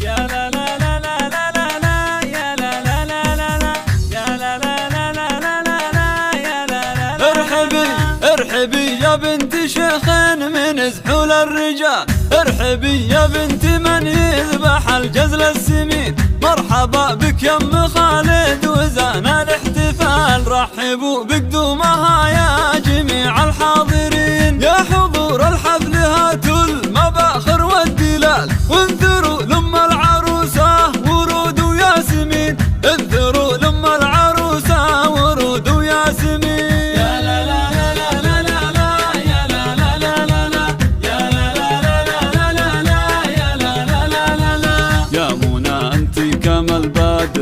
يا لا لا لا لا لا لا لا يا لا لا لا لا لا يا لا لا لا لا لا لا لا يا لا لا. ارحبي ارحبي يا بنت شيخ من زحول الرجال، ارحبي يا بنت من يذبح الجزل السمين. مرحبا بك يا ام خالد وزان الاحتفال، رحبوا بقدومها يا جميع الحاضرين. يا حضور الحفل هاتوا المباخر والدلال، وانثروا لأم العروسة ورود وياسمين، انثروا لأم العروسة ورود وياسمين.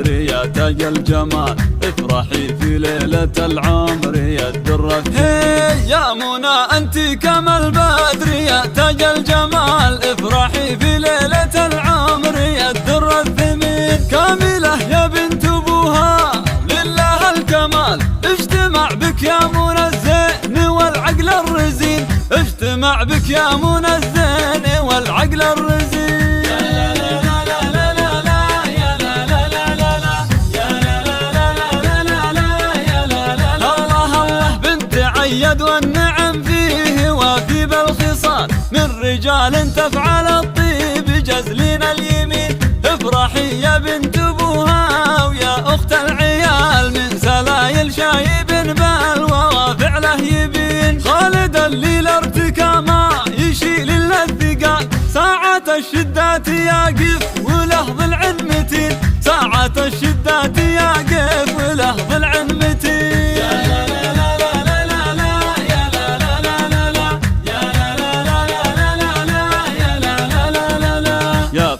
يا تاج الجمال افرحي في ليلة العمر يا الدرة. يا منى انت كما البدر يا تاج الجمال، افرحي في ليلة العمر يا الدرة الثمين. كاملة يا بنت ابوها لله الكمال، اجتمع بك يا منى الزين والعقل الرزين، اجتمع بك يا منى الزين والعقل الرزين. يد والنعم فيه وفي بالخصال، من رجال تفعل الطيب جزلين اليمين. افرحي يا بنت ابوها ويا اخت العيال، من سلايل شايب بالوى فعله يبين. خالد اللي الارتكى ما يشيل الا الثقال، ساعة الشدات يقف وله ضلع متين، ساعة الشدات يقف وله ضلع متين.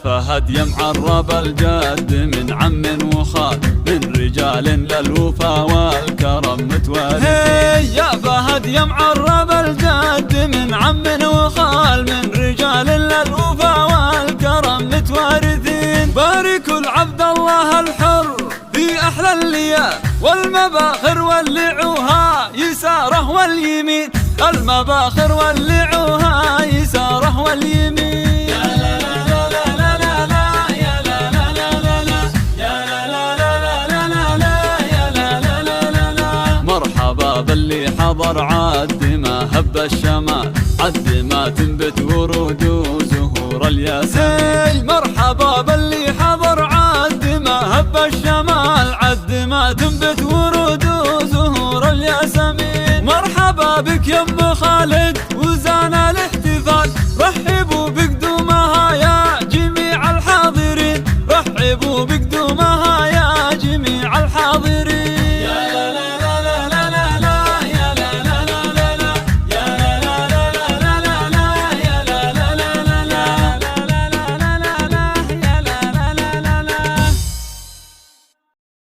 فهد يا معرب الجد من عم وخال، من رجال للوفا والكرم متوارثين. يا فهد يا معرب الجد من عم وخال، من رجال للوفا والكرم متوارثين. باركوا العبد الله الحر في احلى الليال، والمباخر ولعوها يساره واليمين، المباخر ولعوها يساره واليمين. باللي حضر عد ما هب الشمال، عد ما تنبت ورود وزهور الياسمين. مرحبا باللي حضر عد ما هب الشمال، عد ما تنبت ورود وزهور الياسمين. مرحبا بك يا ام خالد